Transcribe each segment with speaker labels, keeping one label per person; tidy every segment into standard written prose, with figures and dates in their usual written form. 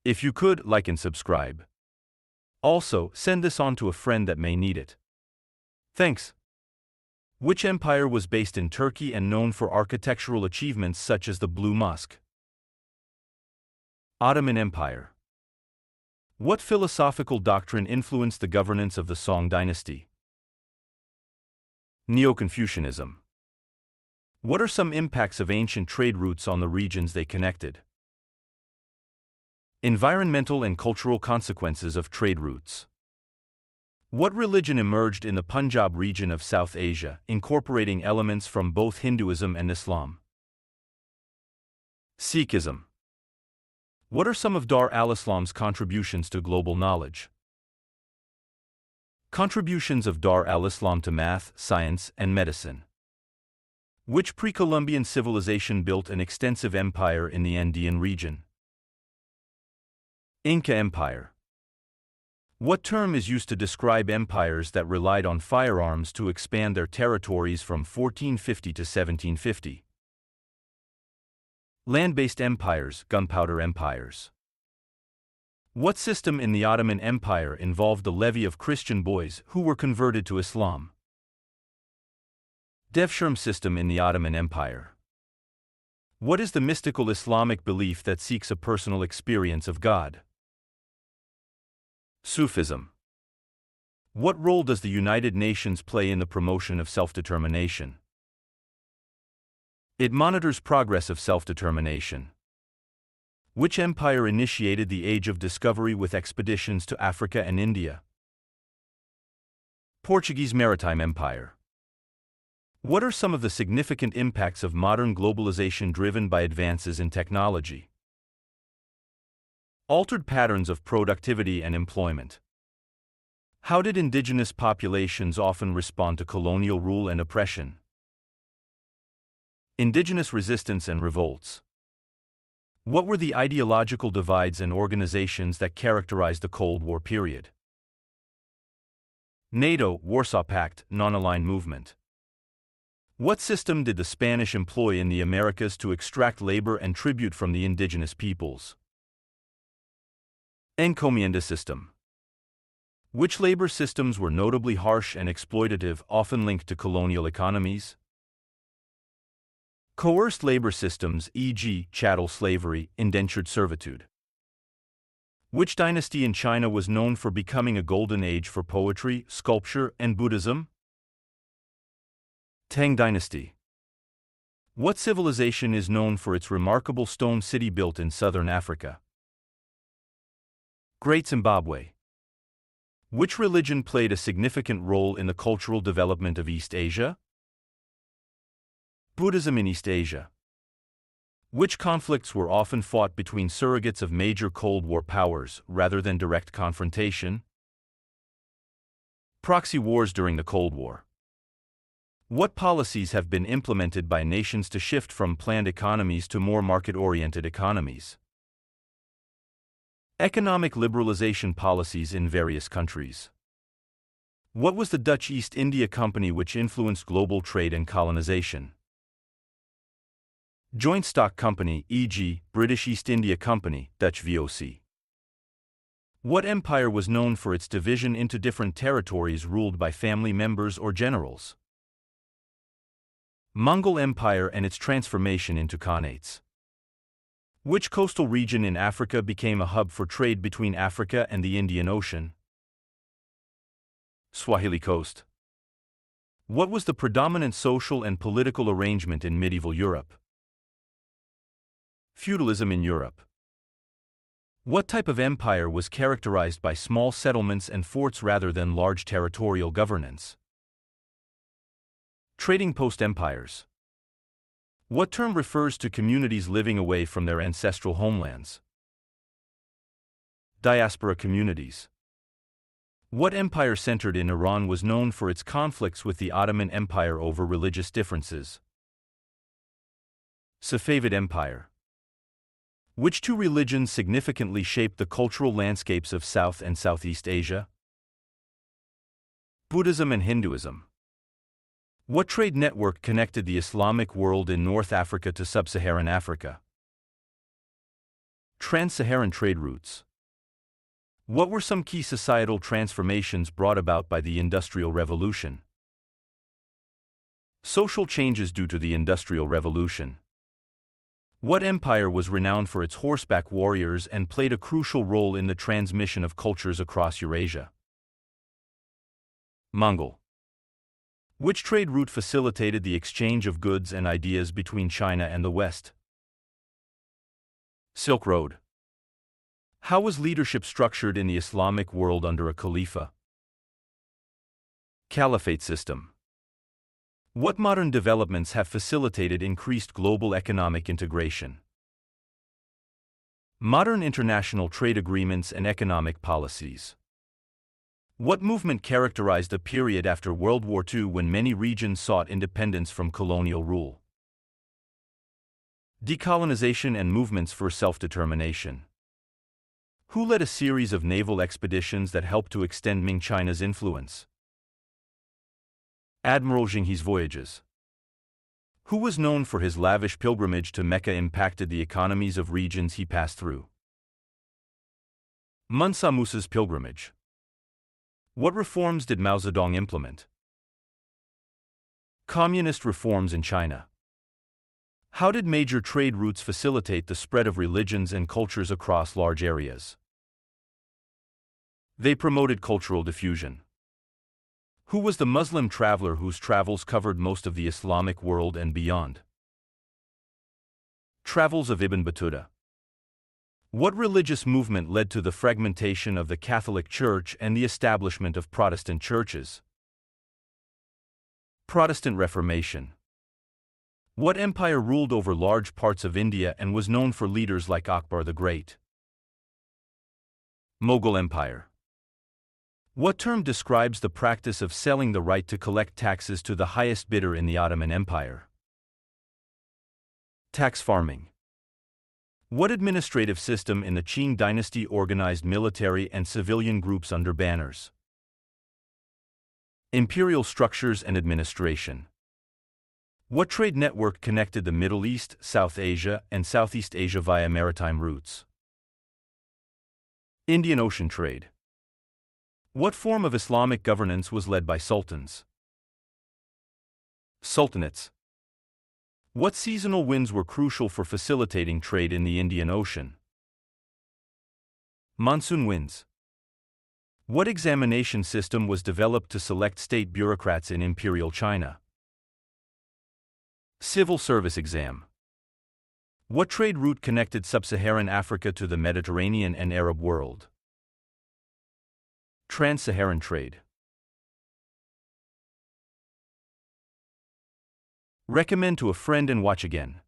Speaker 1: If you could, like and subscribe. Also, send this on to a friend that may need it. Thanks. Which empire was based in Turkey and known for architectural achievements such as the Blue Mosque? Ottoman Empire. What philosophical doctrine influenced the governance of the Song dynasty? Neo-Confucianism. What are some impacts of ancient trade routes on the regions they connected? Environmental and cultural consequences of trade routes. What religion emerged in the Punjab region of South Asia, incorporating elements from both Hinduism and Islam? Sikhism. What are some of Dar al-Islam's contributions to global knowledge? Contributions of Dar al-Islam to math, science, and medicine. Which pre-Columbian civilization built an extensive empire in the Andean region? Inca Empire. What term is used to describe empires that relied on firearms to expand their territories from 1450 to 1750? Land-based empires, gunpowder empires. What system in the Ottoman Empire involved the levy of Christian boys who were converted to Islam? Devshirme system in the Ottoman Empire. What is the mystical Islamic belief that seeks a personal experience of God? Sufism. What role does the United Nations play in the promotion of self-determination? It monitors progress of self-determination. Which empire initiated the Age of Discovery with expeditions to Africa and India? Portuguese Maritime Empire. What are some of the significant impacts of modern globalization driven by advances in technology? Altered patterns of productivity and employment. How did indigenous populations often respond to colonial rule and oppression? Indigenous resistance and revolts. What were the ideological divides and organizations that characterized the Cold War period? NATO, Warsaw Pact, non-aligned movement. What system did the Spanish employ in the Americas to extract labor and tribute from the indigenous peoples? Encomienda system. Which labor systems were notably harsh and exploitative, often linked to colonial economies? Coerced labor systems, e.g., chattel slavery, indentured servitude. Which dynasty in China was known for becoming a golden age for poetry, sculpture, and Buddhism? Tang Dynasty. What civilization is known for its remarkable stone city built in southern Africa? Great Zimbabwe. Which religion played a significant role in the cultural development of East Asia? Buddhism in East Asia. Which conflicts were often fought between surrogates of major Cold War powers rather than direct confrontation? Proxy wars during the Cold War. What policies have been implemented by nations to shift from planned economies to more market-oriented economies? Economic liberalization policies in various countries. What was the Dutch East India Company which influenced global trade and colonization? Joint stock company, e.g., British East India Company, Dutch VOC. What empire was known for its division into different territories ruled by family members or generals? Mongol Empire and its transformation into khanates. Which coastal region in Africa became a hub for trade between Africa and the Indian Ocean? Swahili Coast. What was the predominant social and political arrangement in medieval Europe? Feudalism in Europe. What type of empire was characterized by small settlements and forts rather than large territorial governance? Trading post empires. What term refers to communities living away from their ancestral homelands? Diaspora communities. What empire centered in Iran was known for its conflicts with the Ottoman Empire over religious differences? Safavid Empire. Which two religions significantly shaped the cultural landscapes of South and Southeast Asia? Buddhism and Hinduism. What trade network connected the Islamic world in North Africa to Sub-Saharan Africa? Trans-Saharan trade routes. What were some key societal transformations brought about by the Industrial Revolution? Social changes due to the Industrial Revolution. What empire was renowned for its horseback warriors and played a crucial role in the transmission of cultures across Eurasia? Mongol. Which trade route facilitated the exchange of goods and ideas between China and the West? Silk Road. How was leadership structured in the Islamic world under a Khalifa? Caliphate system. What modern developments have facilitated increased global economic integration? Modern international trade agreements and economic policies. What movement characterized a period after World War II when many regions sought independence from colonial rule? Decolonization and movements for self-determination. Who led a series of naval expeditions that helped to extend Ming China's influence? Admiral Jinghi's voyages. Who was known for his lavish pilgrimage to Mecca impacted the economies of regions he passed through? Mansa Musa's pilgrimage. What reforms did Mao Zedong implement? Communist reforms in China. How did major trade routes facilitate the spread of religions and cultures across large areas? They promoted cultural diffusion. Who was the Muslim traveler whose travels covered most of the Islamic world and beyond? Travels of Ibn Battuta. What religious movement led to the fragmentation of the Catholic Church and the establishment of Protestant churches? Protestant Reformation. What empire ruled over large parts of India and was known for leaders like Akbar the Great? Mughal Empire. What term describes the practice of selling the right to collect taxes to the highest bidder in the Ottoman Empire? Tax farming. What administrative system in the Qing dynasty organized military and civilian groups under banners? Imperial structures and administration. What trade network connected the Middle East, South Asia, and Southeast Asia via maritime routes? Indian Ocean trade. What form of Islamic governance was led by sultans? Sultanates. What seasonal winds were crucial for facilitating trade in the Indian Ocean? Monsoon winds. What examination system was developed to select state bureaucrats in Imperial China? Civil service exam. What trade route connected sub-Saharan Africa to the Mediterranean and Arab world? Trans-Saharan trade. Recommend to a friend and watch again.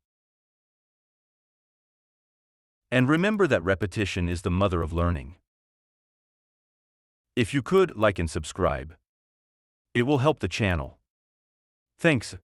Speaker 1: And remember that repetition is the mother of learning. If you could, like and subscribe. It will help the channel. Thanks.